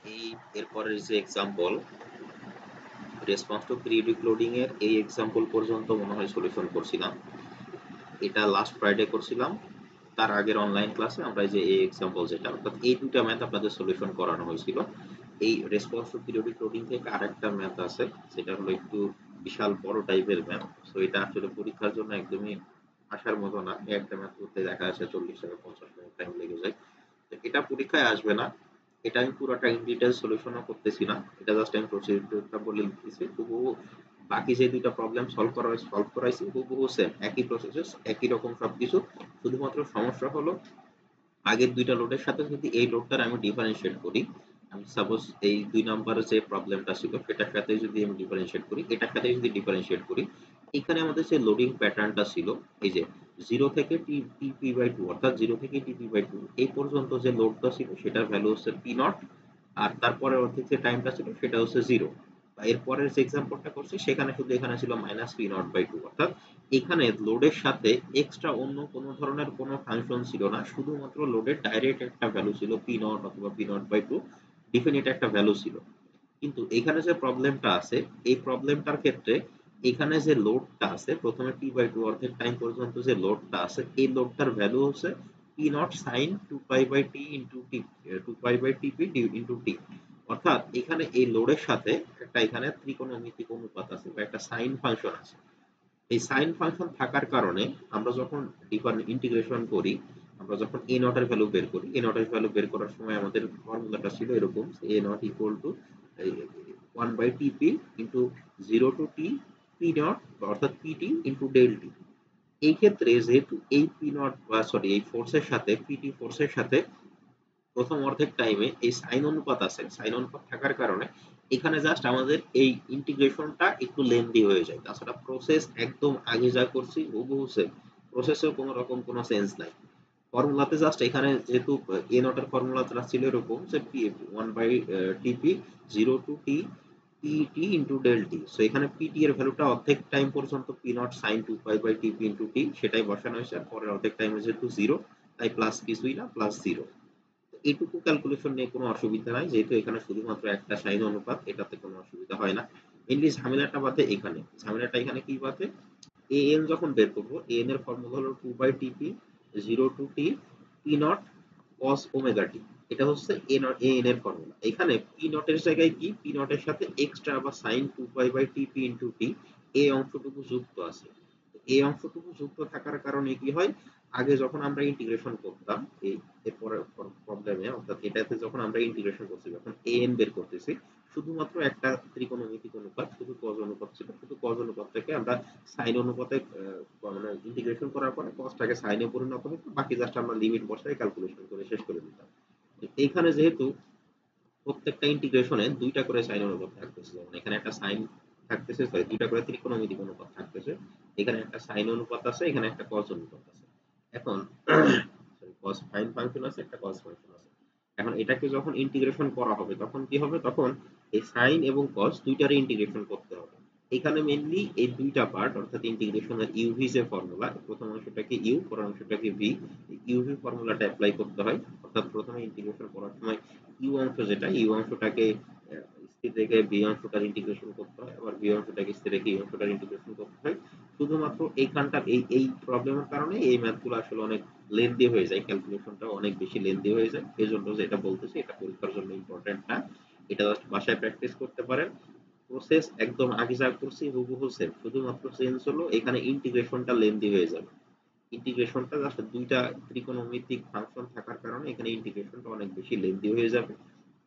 এই এরপরের যে example response to periodic loading এর এই এক্সাম্পল পর্যন্ত মনে হয় সলিউশন করছিলাম। এটা লাস্ট ফ্রাইডে করছিলাম। তার আগের অনলাইন ক্লাসে আমরা যে এই এক্সাম্পল যেটা অর্থাৎ এই দুইটা ম্যাথ আপনাদের সলিউশন করানো হয়েছিল। এই রেসপন্স টু পিরিয়ডিক লোডিং থেকে আরেকটা ম্যাথ আছে, সেটা হলো একটু বিশাল বড় টাইপের ম্যাথ। সো এটা আসলে পরীক্ষার জন্য একদমই আসার মতো না। একটা ম্যাথ করতে দেখা যাচ্ছে 40 থেকে 50 মিনিট টাইম লেগে যায়। তো এটা পরীক্ষায় আসবে না। এটা আমি পুরোটা ইন ডিটেইলস সলিউশনও করতেছি না। এটা জাস্ট আমি প্রসিডিউরটা বলে দিতেছি। হুবহু বাকি যে দুইটা প্রবলেম সলভ করাইছি হুবহু সেম, একই প্রসেসেস, একই রকম সবকিছু। শুধুমাত্র সমস্যা হলো আগের দুইটা লোডের সাথে যদি এই লোডটার আমি ডিফারেন্সিয়েট করি, আমি সাপোজ এই ২ নাম্বারের যে প্রবলেমটা ছিল সেটার সাথে যদি আমি ডিফারেন্সিয়েট করি, এটার সাথে যদি ডিফারেন্সিয়েট করি, এখানে আমাদের যে লোডিং প্যাটার্নটা ছিল এই যে 0 থেকে টিপি/2 অর্থাৎ 0 থেকে টিপি/2 এই পর্যন্ত যে লোডটা ছিল সেটার ভ্যালু হচ্ছে পি নট, আর তারপরে অর্ধেক যে টাইমটা ছিল সেটা হচ্ছে 0। এর পরের যে এক্সাম্পলটা করছি সেখানে শুধু এখানে ছিল -P0/2 অর্থাৎ এখানে লোডের সাথে এক্সট্রা অন্য কোনো ধরনের কোনো ফাংশন ছিল না, শুধুমাত্র লোডের ডাইরেক্ট একটা ভ্যালু ছিল পি নট অথবা P0/2 ডিফিনিট একটা ভ্যালু ছিল। কিন্তু এখানে যে প্রবলেমটা আছে এই প্রবলেমটার ক্ষেত্রে এখানে যে লোডটা আছে প্রথমে T/2 অর্ধেক টাইম পর্যন্ত যে লোডটা আছে এই লোডটার ভ্যালু হচ্ছে P naught sine 2π/t into T, 2π/tp into T. অর্থাৎ এখানে এই লোডের সাথে একটা এখানে ত্রিকোণমিতিক অনুপাত আছে বা একটা সাইন ফাংশন আছে। এই সাইন ফাংশন থাকার কারণে আমরা যখন ইন্টিগ্রেশন করি, আমরা যখন এ নট এর ভ্যালু বের করি, এ নট এর ভ্যালু বের করার সময় আমাদের ফর্মুলাটা ছিল এরকম, A naught equal to 1/tp into 0 to T P naught অর্থাৎ পিটি ইন্টু ডেল টি। এই ক্ষেত্রে যেহেতু এই পি নট বা সরি এই ফোর্সের সাথে পিটি ফোর্সের সাথে প্রথম অর্ধেক টাইমে এই সাইন অনুপাত আছে, সাইন অনুপাত থাকার কারণে এখানে জাস্ট আমাদের এই ইন্টিগ্রেশনটা একটু লেন্দি হয়ে যায়। তাছাড়া প্রসেস একদম আগে যা করছি হুবহু সেম, প্রসেসেও কোনো রকম কোনো সেন্স নাই। ফর্মুলাতে জাস্ট এখানে যেহেতু এ নট এর ফর্মুলাটা ছিল এরকম যে পি 1/টিপি 0 to T PT into del T. So এখানে পিটি এর ভ্যালুটা অর্ধেক টাইম পর্যন্ত পি নট সাইন 2π/টিপি ইন্টু টি সেটাই বসানো হয়েছে, আর পরের অর্ধেক টাইমে যেহেতু জিরো তাই প্লাস কিছুই না, প্লাস জিরো। এইটুকু ক্যালকুলেশন নিয়ে কোনো অসুবিধা নাই, যেহেতু এখানে শুধুমাত্র একটা সাইন অনুপাত, এটাতে কোনো অসুবিধা হয় না। মেনলি ঝামেলাটা বাধে এখানে, ঝামেলাটা এখানে কি বাধে, an যখন বের করবো an এর ফর্মুলা হলো 2/tp 0 to T P naught cos omega T. এটা হচ্ছে an এর ফর্মুলা। এখানে পি নট এর জায়গায় কি পি নট এর সাথে এক্সট্রা বা সাইন 2π/tp ইন্টু টি এই অংশটুকু যুক্ত আছে। এই অংশটুকু যুক্ত থাকার কারণে কি হয়, আগে যখন আমরা ইন্টিগ্রেশন করতাম এই এরপরে প্রবলেমে অর্থাৎ এটাতে যখন আমরা ইন্টিগ্রেশন করছি, যখন an বের করতেছি, শুধুমাত্র একটা ত্রিকোণমিতিক অনুপাত, শুধু cos অনুপাত ছিল, শুধু cos অনুপাতটাকে আমরা সাইন অনুপাতে মানে ইন্টিগ্রেশন করার পরে cosটাকে সাইনে পরিণত হতো, বাকি জাস্ট আমরা লিমিট বসাই ক্যালকুলেশন করে শেষ করে দিতাম। তো এইখানে যেহেতু প্রত্যেকটা ইন্টিগ্রেশনে দুইটা করে সাইন অনুপাত থাকতেছে, যেমন এখানে একটা সাইন থাকতেছে, সরি দুইটা করে ত্রিকোণমিতিক অনুপাত থাকতেছে, এখানে একটা সাইন অনুপাত আছে, এখানে একটা cos অনুপাত আছে। এখন সরি cos সাইন ফাংশন আছে, একটা cos ফাংশন আছে। এখন এটাকে যখন ইন্টিগ্রেশন করা হবে তখন কি হবে, তখন এই সাইন এবং cos দুইটারই ইন্টিগ্রেশন করতে হবে। এখানে মেইনলি এই দুইটা পার্ট অর্থাৎ ইন্টিগ্রেশনের ইউভি যে ফর্মুলা, প্রথম অংশটাকে ইউ পরের অংশটাকে ভি, ইউভি ফর্মুলাটা অ্যাপ্লাই করতে হয়। অর্থাৎ প্রথমে ইন্টিগ্রেশন করার সময় ইউ অংশ যেটা ইউ অংশটাকে স্থির রেখে বি অংশটার ইন্টিগ্রেশন করতে হয়, আবার বি অংশটাকে স্থির রেখে ইউ অংশটার ইন্টিগ্রেশন করতে হয়। শুধুমাত্র এইখানটা এই প্রবলেমের কারণে এই ম্যাথগুলো আসলে অনেক লেন্দি হয়ে যায়, ক্যালকুলেশনটা অনেক বেশি লেন্দি হয়ে যায়। এই জন্য যেটা বলতেছি এটা পরীক্ষার জন্য ইম্পর্টেন্ট না, এটা জাস্ট বাসায় প্র্যাকটিস করতে পারেন। প্রসেস একদম আগে যা করছি হুবহু সেম, শুধুমাত্র চেঞ্জ হলো এখানে ইন্টিগ্রেশনটা লেন্দি হয়ে যাবে। ইন্টিগ্রেশনটা জাস্ট দুইটা ত্রিকোণমিতিক ফাংশন থাকার কারণে এখানে ইন্টিগ্রেশনটা অনেক বেশি লেন্দি হয়ে যাবে।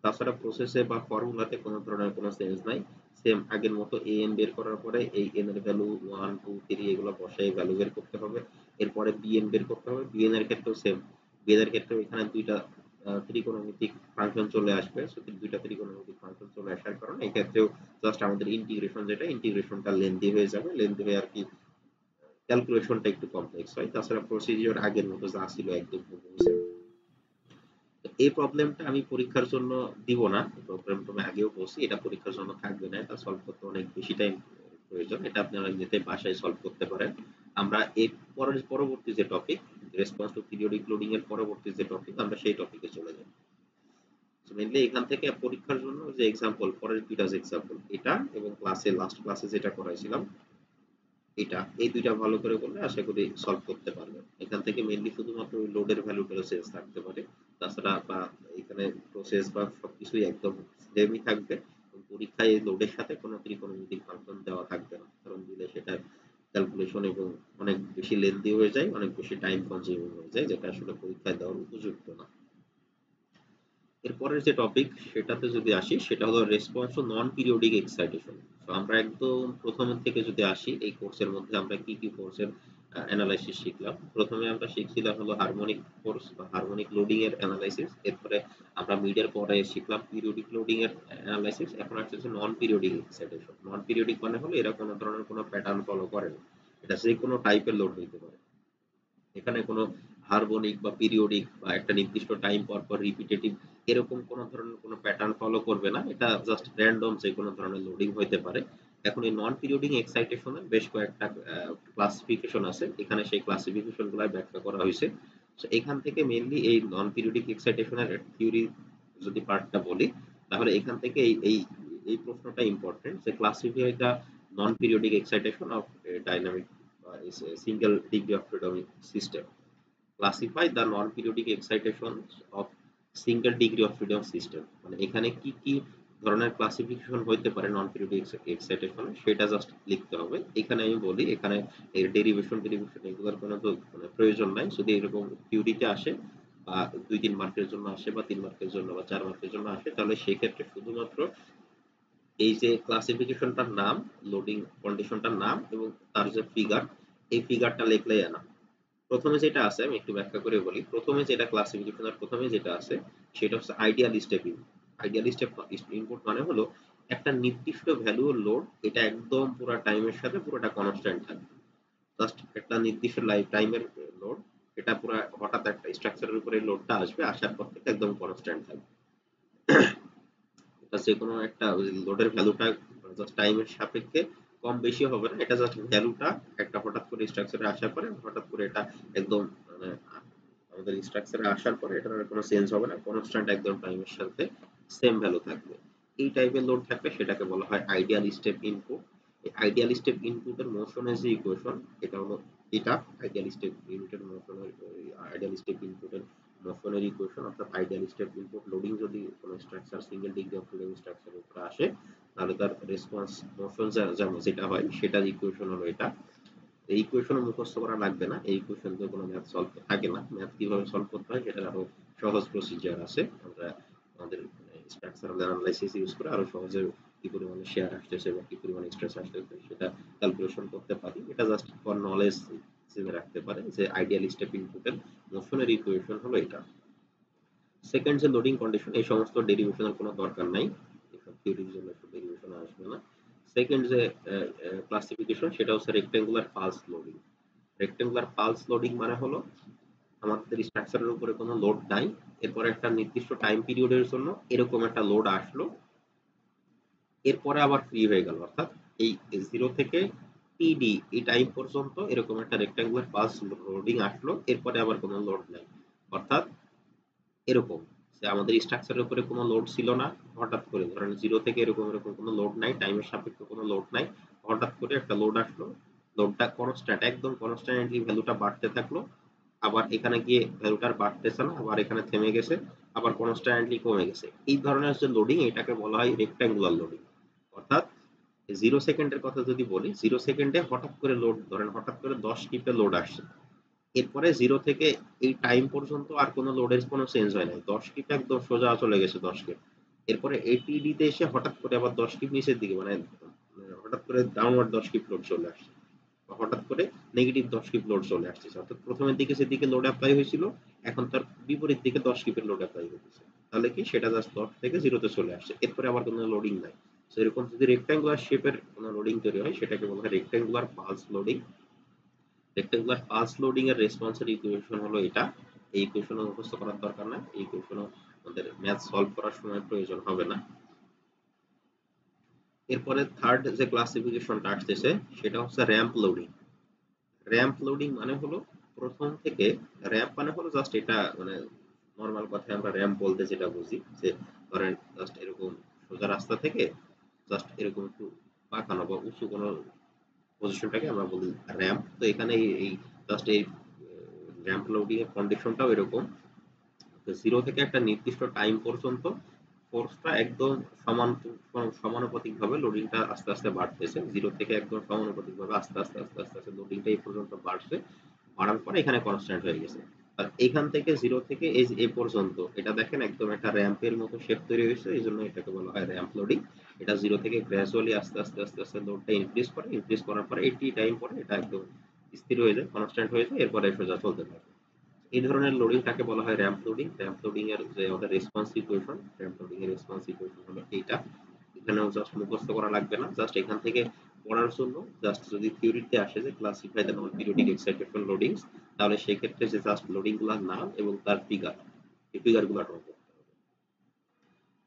তাছাড়া প্রসেসে বা ফর্মুলাতে কোনো ধরনের কোনো চেঞ্জ নাই। সেম আগের মতো an বের করার পরে এই n এর ভ্যালু 1 2 3 এগুলো বসাই ভ্যালু বের করতে হবে। এরপরে bn বের করতে হবে, bn এর ক্ষেত্রেও সেম, bn এর ক্ষেত্রেও এখানে দুইটা ত্রিকোণমিতিক ফাংশন চলে আসবে। সো দুইটা ত্রিকোণমিতিক ফাংশন চলে আসার কারণে এই ক্ষেত্রেও জাস্ট আমাদের ইন্টিগ্রেশন যেটা ইন্টিগ্রেশনটা লেন্দি হয়ে যাবে, লেন্দি হয়ে আর কি ক্যালকুলেশনটা একটু কমপ্লেক্স হয়। তাছাড়া প্রসিডিওর আগের মতো যা ছিল একদম হুবহু সেম। এই প্রবলেমটা আমি পরীক্ষার জন্য দিব না, এই প্রবলেমটা আমি আগেও বলছি এটা পরীক্ষার জন্য থাকবে না, এটা সলভ করতে অনেক বেশি টাইম প্রয়োজন, এটা আপনারা এমনিতে বাসায় সলভ করতে পারেন। আমরা এর পরবর্তী যে topic response to periodic loading এর পরবর্তী যে টপিক আমরা সেই টপিকে চলে যাব। মেইনলি এখান থেকে পরীক্ষার জন্য যে এক্সাম্পল, পরের দুইটা যে এক্সাম্পল, এটা এবং লাস্ট ক্লাসে যেটা করাইছিলাম এটা, এই দুইটা ভালো করে করলে আশা করি সলভ করতে পারবে। এখান থেকে মেইনলি শুধুমাত্র ওই লোডের ভ্যালুটা চেঞ্জ থাকতে পারে, তাছাড়া বা এখানে প্রসেস বা সবকিছুই একদম সেমই থাকবে। পরীক্ষায় এই লোডের সাথে কোনো ত্রিকোণমিতিক ফাংশন দেওয়া থাকবে না, কারণ দিলে সেটা ক্যালকুলেশন এবং অনেক বেশি লেন্দি হয়ে যায়, অনেক বেশি টাইম কনজিউমিং হয়ে যায়, যেটা আসলে পরীক্ষায় দেওয়ার উপযুক্ত না। এরপরের যে টপিক সেটাতে যদি আসি, সেটা হলো response to non periodic excitation. তো আমরা একদম প্রথমের থেকে যদি আসি, এই কোর্সের মধ্যে আমরা কি কি ফোর্সের অ্যানালাইসিস শিখলাম। প্রথমে আমরা শিখছিলাম হলো হারমোনিক ফোর্স বা হারমোনিক লোডিং এর অ্যানালাইসিস। এরপরে আমরা মিডের পরে শিখলাম পিরিয়ডিক লোডিং এর অ্যানালাইসিস। এখন আসছে নন পিরিয়ডিক এক্সাইটেশন। নন পিরিয়ডিক মানে হলো এরা কোনো ধরনের কোনো প্যাটার্ন ফলো করে না, এটা যে কোনো টাইপের লোড হইতে পারে। এখানে কোনো হারমোনিক বা পিরিয়ডিক বা একটা নির্দিষ্ট টাইম পর পর রিপিটেটিভ এরকম কোনো ধরনের কোনো প্যাটার্ন ফলো করবে না, এটা জাস্ট র্যান্ডম যে কোনো ধরনের লোডিং হইতে পারে। এখন এই নন পিরিয়ডিক এক্সাইটেশনে বেশ কয়েকটা ক্লাসিফিকেশন আছে, এখানে সেই ক্লাসিফিকেশন গুলো ব্যাখ্যা করা হয়েছে। তো এখান থেকে মেইনলি এই নন পিরিয়ডিক এক্সাইটেশনের থিওরি যদি পার্টটা বলি, তাহলে এখান থেকে এই এই এই প্রশ্নটা ইম্পর্টেন্ট যে classify the non periodic excitation of dynamic is a single degree of freedom system. Classify the non-periodic excitations of single degree of freedom system. মানে এখানে কি কি ধরনের ক্লাসিফিকেশন হইতে পারে নন পিরিয়ডিক এক্সাইটেশন, সেটা জাস্ট লিখতে হবে। এখানে আমি বলি, এখানে এর ডেরিভেশন এগুলোর কোনো তো মানে প্রয়োজন নাই, যদি এরকম থিওরিতে আসে বা 2-3 মার্কের জন্য আসে বা 3 মার্কের জন্য বা 4 মার্কের জন্য আসে, তাহলে সেই ক্ষেত্রে শুধুমাত্র এই যে ক্লাসিফিকেশনটার নাম, লোডিং কন্ডিশনটার নাম এবং তার যে ফিগার, এই ফিগারটা লিখলেই না। প্রথমে যেটা আছে আমি একটু ব্যাখ্যা করে বলি। প্রথমে যেটা ক্লাসিফিকেশনের প্রথমে যেটা আছে সেটা হচ্ছে ideal step input. Ideal step input মানে হলো একটা নির্দিষ্ট ভ্যালু লোড, এটা একদম পুরো টাইমের সাথে পুরোটা কনস্ট্যান্ট থাকবে। জাস্ট একটা নির্দিষ্ট লাইফ টাইমের লোড, এটা পুরো হঠাৎ একটা স্ট্রাকচারের উপরে লোডটা আসবে, আসার পর থেকে একদম কনস্ট্যান্ট থাকবে। এটা যে কোনো একটা লোডের ভ্যালুটা জাস্ট টাইমের সাপেক্ষে কম বেশি হবে না, এটা জাস্ট ভ্যালুটা একটা হঠাৎ করে স্ট্রাকচারে আসার পরে হঠাৎ করে এটা একদম মানে আমাদের স্ট্রাকচারে আসার পরে এটার কোনো চেঞ্জ হবে না, কনস্ট্যান্ট একদম টাইমের সাথে সেম ভ্যালু থাকবে। এই টাইপের লোড থাকলে সেটাকে বলা হয় আইডিয়াল স্টেপ ইনপুট। এই আইডিয়াল স্টেপ ইনপুটের মোশনের যে ইকুয়েশন, এটা হলো এটা আইডিয়াল স্টেপ ইনপুটের মোশনের, আইডিয়াল স্টেপ ইনপুটের মোশনের ইকুয়েশন, অর্থাৎ আইডিয়াল স্টেপ ইনপুট লোডিং যদি কোনো structure single degree of freedom স্ট্রাকচারের উপরে আসে, তাহলে তার রেসপন্স মোশন যেটা হয় সেটার ইকুয়েশন হলো এটা। এই ইকুয়েশন মুখস্থ করা লাগবে না, এই ইকুয়েশন দিয়ে কোনো ম্যাথ সলভ থাকে না। ম্যাথ কিভাবে সলভ করতে হয় সেটার আরো সহজ প্রসিজার আছে, আমরা আমাদের স্ট্রাকচারাল অ্যানালাইসিস ইউজ করে আরো সহজে কি পরিমাণে শেয়ার আসতেছে বা কি পরিমাণে স্ট্রেস আসতেছে সেটা ক্যালকুলেশন করতে পারি। এটা জাস্ট ফর নলেজ জেনে রাখতে পারে যে আইডিয়াল স্টেপ ইনপুটের মোশনের ইকুয়েশন হলো এটা। সেকেন্ড যে লোডিং কন্ডিশন, এই সমস্ত ডেরিভেশনের কোনো দরকার নাই, এসব থিওরির জন্য এসব ডেরিভেশন আসবে না। সেকেন্ড যে ক্লাসিফিকেশন সেটা হচ্ছে rectangular pulse loading. Rectangular pulse loading মানে হলো আমাদের স্ট্রাকচারের উপরে কোনো লোড নাই, এরপরে একটা নির্দিষ্ট টাইম পিরিয়ডের জন্য এরকম একটা লোড আসলো, এরপরে আবার ফ্রি হয়ে গেল, অর্থাৎ এই 0 থেকে টিডি এই টাইম পর্যন্ত এরকম একটা রেক্টেঙ্গুলার পালস লোডিং আসলো, এরপরে আবার কোনো লোড নাই। অর্থাৎ এরকম যে আমাদের স্ট্রাকচারের উপরে কোনো লোড ছিল না, হঠাৎ করে ধরেন 0 থেকে এরকম এরকম কোনো লোড নাই, টাইমের সাপেক্ষে কোনো লোড নাই, হঠাৎ করে একটা লোড আসলো, লোডটা কনস্ট্যান্ট একদম কনস্ট্যান্টলি ভ্যালুটা বাড়তে থাকলো, আবার এখানে গিয়ে ভ্যালুটা বাড়তেছে না, আবার এখানে থেমে গেছে, আবার কনস্ট্যান্টলি কমে গেছে। এই ধরনের যে লোডিং এটাকে বলা হয় রেক্ট্যাঙ্গুলার লোডিং। অর্থাৎ 0 সেকেন্ডের কথা যদি বলি, 0 সেকেন্ডে হঠাৎ করে লোড, ধরেন হঠাৎ করে 10 কিপে লোড আসছে, এরপরে 0 থেকে এই টাইম পর্যন্ত আর কোনো লোডের কোনো চেঞ্জ হয় নাই, 10 কিপ একদম সোজা চলে গেছে 10 কিপ, এরপরে এটিডি তে এসে হঠাৎ করে আবার 10 কিপ নিচের দিকে মানে হঠাৎ করে ডাউনওয়ার্ড 10 কিপ লোড চলে আসছে, হঠাৎ করে নেগেটিভ 10 কিপ লোড চলে আসছে, অর্থাৎ প্রথমের দিকে যেদিকে লোড অ্যাপ্লাই হয়েছিল এখন তার বিপরীত দিকে 10 কিপের লোড অ্যাপ্লাই হয়েছে, তাহলে কি সেটা জাস্ট 10 থেকে 0 তে চলে আসছে, এরপরে আবার কোনো লোডিং নাই। তো এরকম যদি রেক্ট্যাঙ্গুলার শেপের কোনো লোডিং তৈরি হয় সেটাকে বলা হয় rectangular pulse loading. Rectangular pulse loading এর রেসপন্সের ইকুয়েশন হলো এটা। এই ইকুয়েশন মুখস্থ করার দরকার নাই, এই ইকুয়েশন আমাদের ম্যাথ সলভ করার সময় প্রয়োজন হবে না। এরপরে থার্ড যে ক্লাসিফিকেশনটা আসতেছে সেটা হচ্ছে র‍্যাম্প লোডিং। র‍্যাম্প লোডিং মানে হলো প্রথম থেকে, র‍্যাম্প মানে হলো জাস্ট এটা মানে নর্মাল কথায় আমরা র্যাম্প বলতে যেটা বুঝি যে ধরেন জাস্ট এরকম সোজা রাস্তা থেকে জাস্ট এরকম একটু বাঁকানো বা উঁচু কোনো পজিশনটাকে আমরা বলি র্যাম্প। তো এখানে এই জাস্ট এই র্যাম্প লোডিং এর কন্ডিশনটাও এরকম, 0 থেকে একটা নির্দিষ্ট টাইম পর্যন্ত ফোর্সটা একদম সমানুপাতিকভাবে লোডিংটা আস্তে আস্তে বাড়তেছে। 0 থেকে একদম সমানুপাতিকভাবে আস্তে আস্তে লোডিংটা এই পর্যন্ত বাড়ছে। বাড়ার পরে এখানে কনস্ট্যান্ট হয়ে গেছে। আর এখান থেকে 0 থেকে এই যে এ পর্যন্ত এটা দেখেন একদম একটা র‍্যাম্পের মতো শেপ তৈরি হয়েছে। এজন্য এটাকে বলা হয় র‍্যাম্প লোডিং। এটা 0 থেকে গ্র্যাজুয়ালি আস্তে আস্তে লোডটা ইনক্রিজ করে। ইনক্রিজ করার পরে এই টাইম পরে এটা একদম স্থির হয়ে যায়, কনস্ট্যান্ট হয়ে যায়। এরপরে সোজা চলতে থাকে। এই ধরনের লোডিংটাকে বলা হয় র‍্যাম্প লোডিং। র‍্যাম্প লোডিং এর যে আমাদের রেসপন্স ইকুয়েশন, র‍্যাম্প লোডিং এর রেসপন্স ইকুয়েশন হলো এইটা। এখানেও জাস্ট মুখস্থ করা লাগবে না। জাস্ট এখান থেকে পড়ার জন্য জাস্ট যদি থিওরিতে আসে যে classify the non periodic excitation loadings, তাহলে সেক্ষেত্রে যে জাস্ট লোডিং গুলার নাম এবং তার ফিগার, এই ফিগার গুলা ড্র করতে হবে।